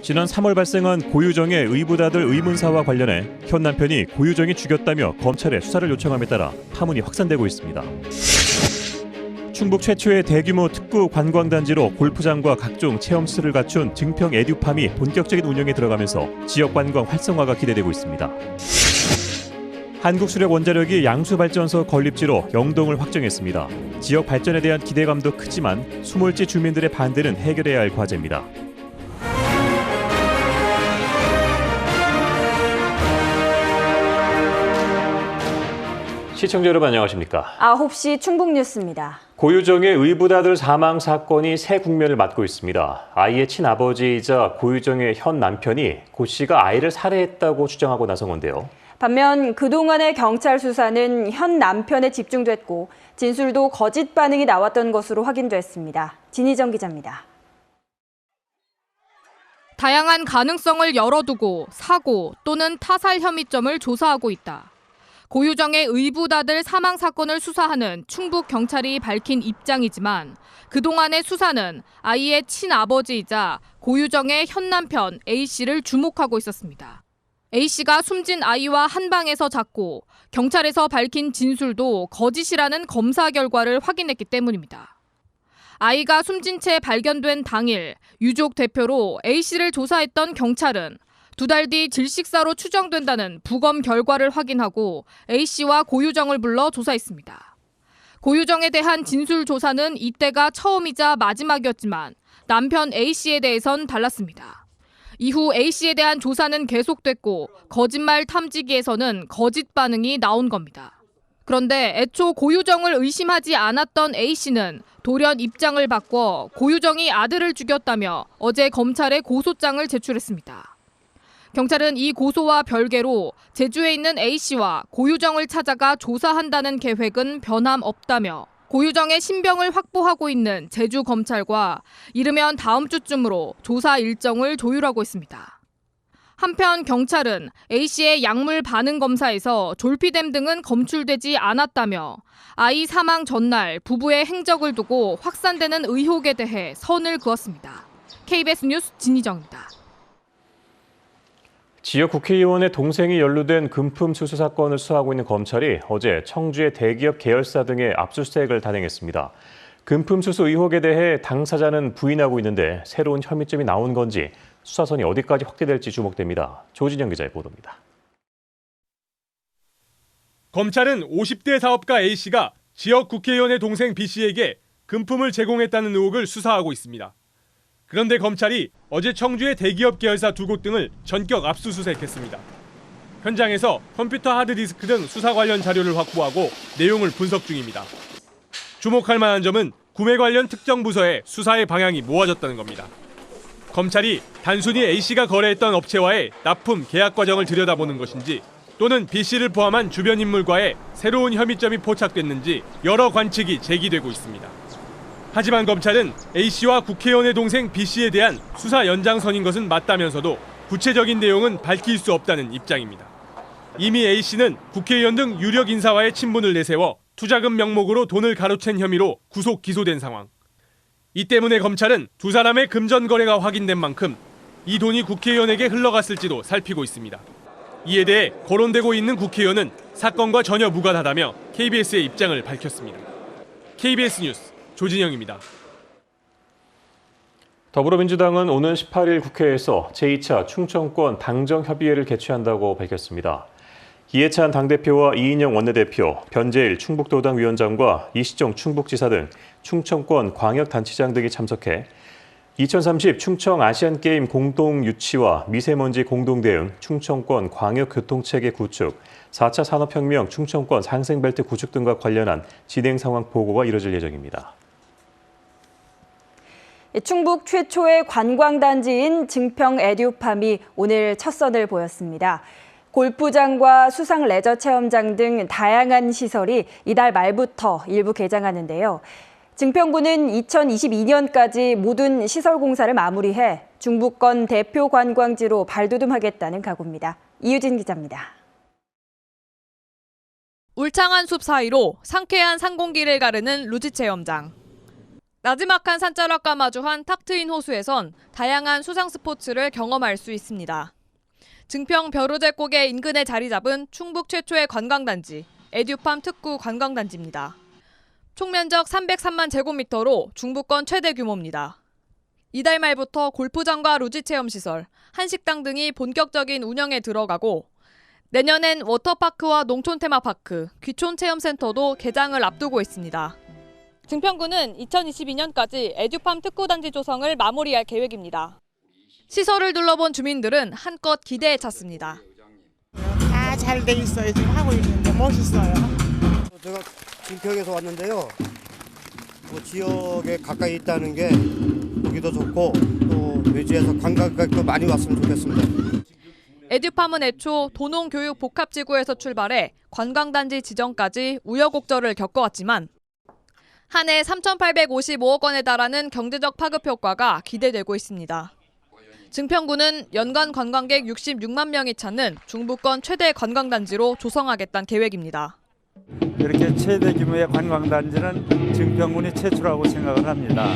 지난 3월 발생한 고유정의 의붓아들 의문사와 관련해 현 남편이 고유정이 죽였다며 검찰에 수사를 요청함에 따라 파문이 확산되고 있습니다. 충북 최초의 대규모 특구 관광단지로 골프장과 각종 체험시설을 갖춘 증평 에듀팜이 본격적인 운영에 들어가면서 지역 관광 활성화가 기대되고 있습니다. 한국수력원자력이 양수발전소 건립지로 영동을 확정했습니다. 지역 발전에 대한 기대감도 크지만 수몰지 주민들의 반대는 해결해야 할 과제입니다. 시청자 여러분 안녕하십니까? 9시 충북 뉴스입니다. 고유정의 의붓아들 사망 사건이 새 국면을 맞고 있습니다. 아이의 친아버지이자 고유정의 현 남편이 고 씨가 아이를 살해했다고 주장하고 나선 건데요. 반면 그동안의 경찰 수사는 현 남편에 집중됐고 진술도 거짓 반응이 나왔던 것으로 확인됐습니다. 진희정 기자입니다. 다양한 가능성을 열어두고 사고 또는 타살 혐의점을 조사하고 있다. 고유정의 의붓아들 사망 사건을 수사하는 충북 경찰이 밝힌 입장이지만 그동안의 수사는 아이의 친아버지이자 고유정의 현 남편 A씨를 주목하고 있었습니다. A씨가 숨진 아이와 한 방에서 잤고 경찰에서 밝힌 진술도 거짓이라는 검사 결과를 확인했기 때문입니다. 아이가 숨진 채 발견된 당일 유족 대표로 A씨를 조사했던 경찰은 2달 뒤 질식사로 추정된다는 부검 결과를 확인하고 A씨와 고유정을 불러 조사했습니다. 고유정에 대한 진술 조사는 이때가 처음이자 마지막이었지만 남편 A씨에 대해선 달랐습니다. 이후 A씨에 대한 조사는 계속됐고 거짓말 탐지기에서는 거짓 반응이 나온 겁니다. 그런데 애초 고유정을 의심하지 않았던 A씨는 돌연 입장을 바꿔 고유정이 아들을 죽였다며 어제 검찰에 고소장을 제출했습니다. 경찰은 이 고소와 별개로 제주에 있는 A씨와 고유정을 찾아가 조사한다는 계획은 변함없다며 고유정의 신병을 확보하고 있는 제주검찰과 이르면 다음 주쯤으로 조사 일정을 조율하고 있습니다. 한편 경찰은 A씨의 약물 반응 검사에서 졸피뎀 등은 검출되지 않았다며 아이 사망 전날 부부의 행적을 두고 확산되는 의혹에 대해 선을 그었습니다. KBS 뉴스 진희정입니다. 지역 국회의원의 동생이 연루된 금품 수수 사건을 수사하고 있는 검찰이 어제 청주의 대기업 계열사 등의 압수수색을 단행했습니다. 금품 수수 의혹에 대해 당사자는 부인하고 있는데 새로운 혐의점이 나온 건지 수사선이 어디까지 확대될지 주목됩니다. 조진영 기자의 보도입니다. 검찰은 50대 사업가 A씨가 지역 국회의원의 동생 B씨에게 금품을 제공했다는 의혹을 수사하고 있습니다. 그런데 검찰이 어제 청주의 대기업 계열사 2곳 등을 전격 압수수색했습니다. 현장에서 컴퓨터 하드디스크 등 수사 관련 자료를 확보하고 내용을 분석 중입니다. 주목할 만한 점은 구매 관련 특정 부서에 수사의 방향이 모아졌다는 겁니다. 검찰이 단순히 A씨가 거래했던 업체와의 납품 계약 과정을 들여다보는 것인지 또는 B씨를 포함한 주변 인물과의 새로운 혐의점이 포착됐는지 여러 관측이 제기되고 있습니다. 하지만 검찰은 A씨와 국회의원의 동생 B씨에 대한 수사 연장선인 것은 맞다면서도 구체적인 내용은 밝힐 수 없다는 입장입니다. 이미 A씨는 국회의원 등 유력 인사와의 친분을 내세워 투자금 명목으로 돈을 가로챈 혐의로 구속 기소된 상황. 이 때문에 검찰은 두 사람의 금전 거래가 확인된 만큼 이 돈이 국회의원에게 흘러갔을지도 살피고 있습니다. 이에 대해 거론되고 있는 국회의원은 사건과 전혀 무관하다며 KBS의 입장을 밝혔습니다. KBS 뉴스 조진영입니다. 더불어민주당은 오는 18일 국회에서 제2차 충청권 당정협의회를 개최한다고 밝혔습니다. 이해찬 당대표와 이인영 원내대표, 변재일 충북도당 위원장과 이시정 충북지사 등 충청권 광역단체장 등이 참석해 2030 충청 아시안게임 공동유치와 미세먼지 공동대응, 충청권 광역교통체계 구축, 4차 산업혁명 충청권 상생벨트 구축 등과 관련한 진행 상황 보고가 이뤄질 예정입니다. 충북 최초의 관광단지인 증평 에듀팜이 오늘 첫 선을 보였습니다. 골프장과 수상 레저 체험장 등 다양한 시설이 이달 말부터 일부 개장하는데요. 증평구는 2022년까지 모든 시설 공사를 마무리해 중부권 대표 관광지로 발돋움하겠다는 각오입니다. 이유진 기자입니다. 울창한 숲 사이로 상쾌한 산공기를 가르는 루지 체험장. 나지막한 산자락과 마주한 탁 트인 호수에선 다양한 수상 스포츠를 경험할 수 있습니다. 증평 벼루제곡의 인근에 자리 잡은 충북 최초의 관광단지, 에듀팜 특구 관광단지입니다. 총 면적 303만 제곱미터로 중부권 최대 규모입니다. 이달 말부터 골프장과 루지 체험시설, 한식당 등이 본격적인 운영에 들어가고 내년엔 워터파크와 농촌 테마파크, 귀촌 체험센터도 개장을 앞두고 있습니다. 증평구는 2022년까지 에듀팜 특구단지 조성을 마무리할 계획입니다. 시설을 둘러본 주민들은 한껏 기대에 찼습니다. 다 잘 돼 있어요. 지금 하고 있는데 멋있어요. 제가 증평에서 왔는데요. 지역에 가까이 있다는 게 보기도 좋고 또 외지에서 관광객도 많이 왔으면 좋겠습니다. 에듀팜은 애초 도농교육복합지구에서 출발해 관광단지 지정까지 우여곡절을 겪어왔지만 한 해 3,855억 원에 달하는 경제적 파급 효과가 기대되고 있습니다. 증평구는 연간 관광객 66만 명이 찾는 중부권 최대 관광단지로 조성하겠다는 계획입니다. 이렇게 최대 규모의 관광단지는 증평군이 최초라고 생각을 합니다.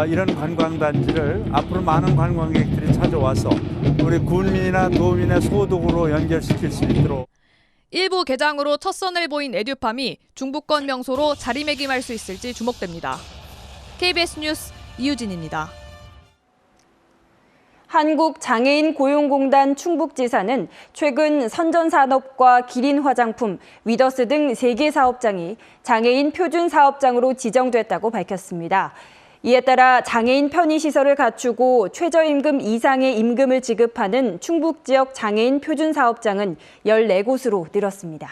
이런 관광단지를 앞으로 많은 관광객들이 찾아와서 우리 군민이나 도민의 소득으로 연결시킬 수 있도록 일부 개장으로 첫 선을 보인 에듀팜이 중부권 명소로 자리매김할 수 있을지 주목됩니다. KBS 뉴스 이유진입니다. 한국장애인고용공단 충북지사는 최근 선전산업과 기린화장품, 위더스 등 3개 사업장이 장애인 표준사업장으로 지정됐다고 밝혔습니다. 이에 따라 장애인 편의시설을 갖추고 최저임금 이상의 임금을 지급하는 충북 지역 장애인 표준사업장은 14곳으로 늘었습니다.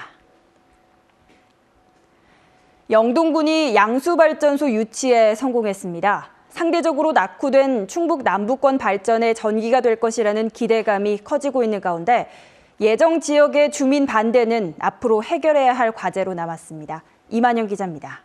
영동군이 양수발전소 유치에 성공했습니다. 상대적으로 낙후된 충북 남부권 발전의 전기가 될 것이라는 기대감이 커지고 있는 가운데 예정 지역의 주민 반대는 앞으로 해결해야 할 과제로 남았습니다. 이만영 기자입니다.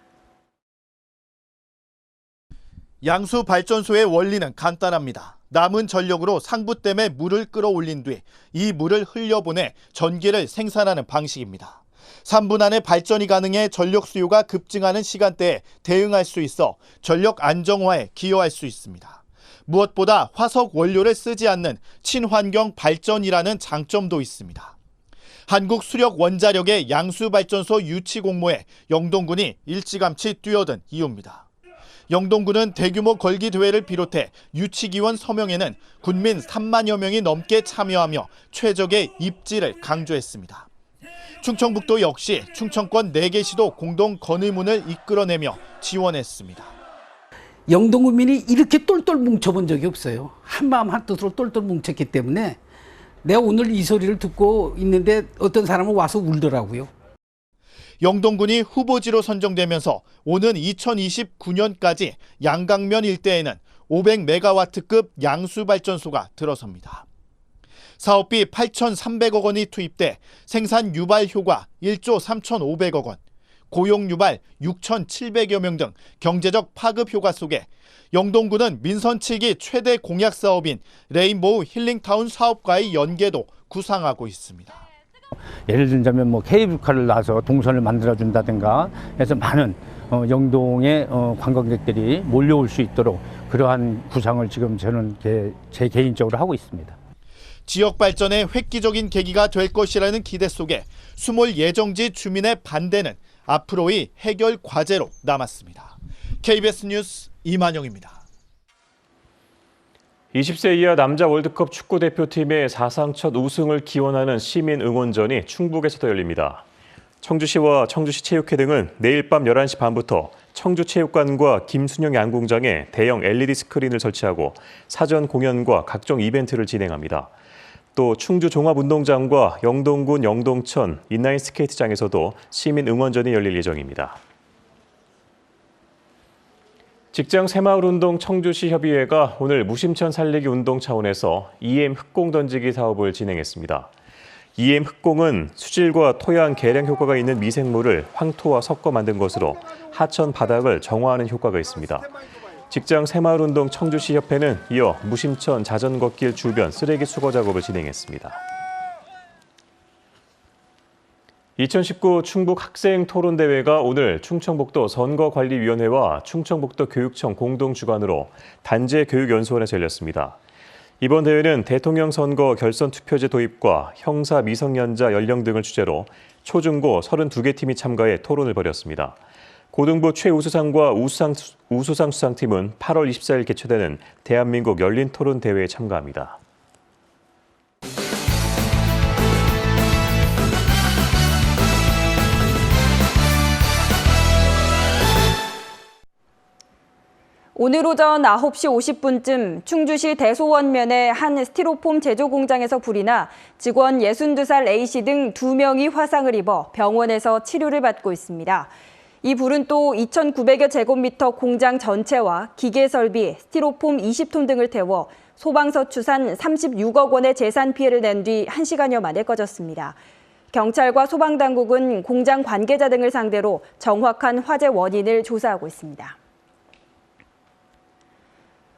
양수 발전소의 원리는 간단합니다. 남은 전력으로 상부댐에 물을 끌어올린 뒤 이 물을 흘려보내 전기를 생산하는 방식입니다. 3분 안에 발전이 가능해 전력 수요가 급증하는 시간대에 대응할 수 있어 전력 안정화에 기여할 수 있습니다. 무엇보다 화석 원료를 쓰지 않는 친환경 발전이라는 장점도 있습니다. 한국수력원자력의 양수발전소 유치 공모에 영동군이 일찌감치 뛰어든 이유입니다. 영동군은 대규모 걸기대회를 비롯해 유치기원 서명에는 군민 3만여 명이 넘게 참여하며 최적의 입지를 강조했습니다. 충청북도 역시 충청권 4개 시도 공동 건의문을 이끌어내며 지원했습니다. 영동군민이 이렇게 똘똘 뭉쳐본 적이 없어요. 한마음 한뜻으로 똘똘 뭉쳤기 때문에 내가 오늘 이 소리를 듣고 있는데 어떤 사람은 와서 울더라고요. 영동군이 후보지로 선정되면서 오는 2029년까지 양강면 일대에는 500메가와트급 양수발전소가 들어섭니다. 사업비 8,300억 원이 투입돼 생산 유발 효과 1조 3,500억 원, 고용 유발 6,700여 명 등 경제적 파급 효과 속에 영동군은 민선 7기 최대 공약 사업인 레인보우 힐링타운 사업과의 연계도 구상하고 있습니다. 예를 들자면 케이블카를 놔서 동선을 만들어준다든가 해서 많은 영동의 관광객들이 몰려올 수 있도록 그러한 구상을 지금 저는 제 개인적으로 하고 있습니다. 지역 발전의 획기적인 계기가 될 것이라는 기대 속에 수몰 예정지 주민의 반대는 앞으로의 해결 과제로 남았습니다. KBS 뉴스 이만영입니다. 20세 이하 남자 월드컵 축구대표팀의 사상 첫 우승을 기원하는 시민 응원전이 충북에서도 열립니다. 청주시와 청주시 체육회 등은 내일 밤 11시 반부터 청주체육관과 김순영 양궁장에 대형 LED 스크린을 설치하고 사전 공연과 각종 이벤트를 진행합니다. 또 충주 종합운동장과 영동군 영동천 인라인 스케이트장에서도 시민 응원전이 열릴 예정입니다. 직장 새마을운동 청주시 협의회가 오늘 무심천 살리기 운동 차원에서 EM 흑공 던지기 사업을 진행했습니다. EM 흑공은 수질과 토양 개량 효과가 있는 미생물을 황토와 섞어 만든 것으로 하천 바닥을 정화하는 효과가 있습니다. 직장 새마을운동 청주시 협회는 이어 무심천 자전거길 주변 쓰레기 수거 작업을 진행했습니다. 2019 충북 학생 토론대회가 오늘 충청북도 선거관리위원회와 충청북도 교육청 공동 주관으로 단재 교육연수원에서 열렸습니다. 이번 대회는 대통령 선거 결선 투표제 도입과 형사 미성년자 연령 등을 주제로 초중고 32개 팀이 참가해 토론을 벌였습니다. 고등부 최우수상과 우수상 수상팀은 8월 24일 개최되는 대한민국 열린 토론 대회에 참가합니다. 오늘 오전 9시 50분쯤 충주시 대소원면의 한 스티로폼 제조 공장에서 불이 나 직원 62살 A씨 등 2명이 화상을 입어 병원에서 치료를 받고 있습니다. 이 불은 또 2,900여 제곱미터 공장 전체와 기계 설비, 스티로폼 20톤 등을 태워 소방서 추산 36억 원의 재산 피해를 낸 뒤 1시간여 만에 꺼졌습니다. 경찰과 소방당국은 공장 관계자 등을 상대로 정확한 화재 원인을 조사하고 있습니다.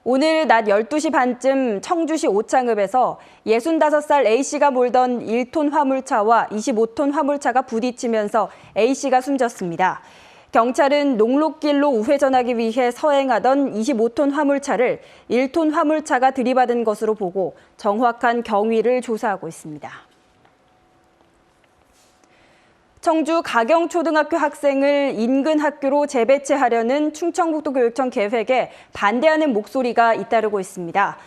오늘 낮 12시 반쯤 청주시 오창읍에서 65살 A씨가 몰던 1톤 화물차와 25톤 화물차가 부딪히면서 A씨가 숨졌습니다. 경찰은 농록길로 우회전하기 위해 서행하던 25톤 화물차를 1톤 화물차가 들이받은 것으로 보고 정확한 경위를 조사하고 있습니다. 청주 가경초등학교 학생을 인근 학교로 재배치하려는 충청북도 교육청 계획에 반대하는 목소리가 잇따르고 있습니다.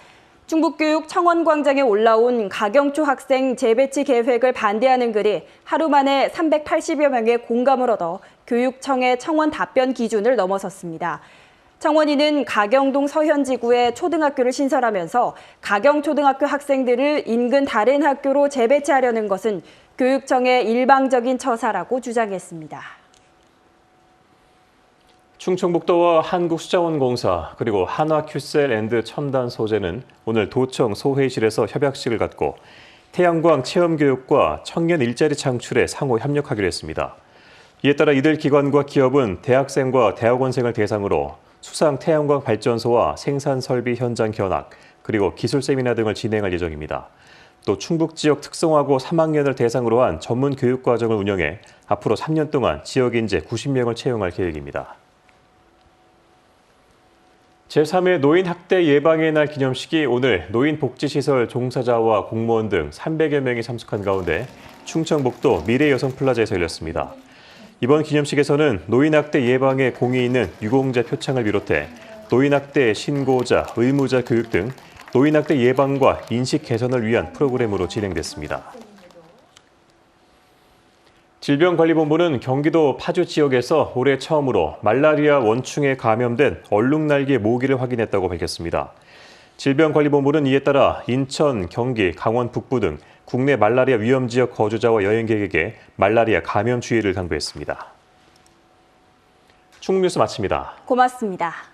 충북교육 청원광장에 올라온 가경초 학생 재배치 계획을 반대하는 글이 하루 만에 380여 명의 공감을 얻어 교육청의 청원 답변 기준을 넘어섰습니다. 청원인은 가경동 서현지구에 초등학교를 신설하면서 가경초등학교 학생들을 인근 다른 학교로 재배치하려는 것은 교육청의 일방적인 처사라고 주장했습니다. 충청북도와 한국수자원공사 그리고 한화큐셀&드 첨단소재는 오늘 도청 소회의실에서 협약식을 갖고 태양광 체험교육과 청년 일자리 창출에 상호 협력하기로 했습니다. 이에 따라 이들 기관과 기업은 대학생과 대학원생을 대상으로 수상 태양광 발전소와 생산 설비 현장 견학, 그리고 기술 세미나 등을 진행할 예정입니다. 또 충북 지역 특성화고 3학년을 대상으로 한 전문 교육 과정을 운영해 앞으로 3년 동안 지역 인재 90명을 채용할 계획입니다. 제3회 노인학대 예방의 날 기념식이 오늘 노인복지시설 종사자와 공무원 등 300여 명이 참석한 가운데 충청북도 미래여성플라자에서 열렸습니다. 이번 기념식에서는 노인학대 예방에 공이 있는 유공자 표창을 비롯해 노인학대 신고자, 의무자 교육 등 노인학대 예방과 인식 개선을 위한 프로그램으로 진행됐습니다. 질병관리본부는 경기도 파주 지역에서 올해 처음으로 말라리아 원충에 감염된 얼룩날개 모기를 확인했다고 밝혔습니다. 질병관리본부는 이에 따라 인천, 경기, 강원 북부 등 국내 말라리아 위험지역 거주자와 여행객에게 말라리아 감염 주의를 당부했습니다. 충북뉴스 마칩니다. 고맙습니다.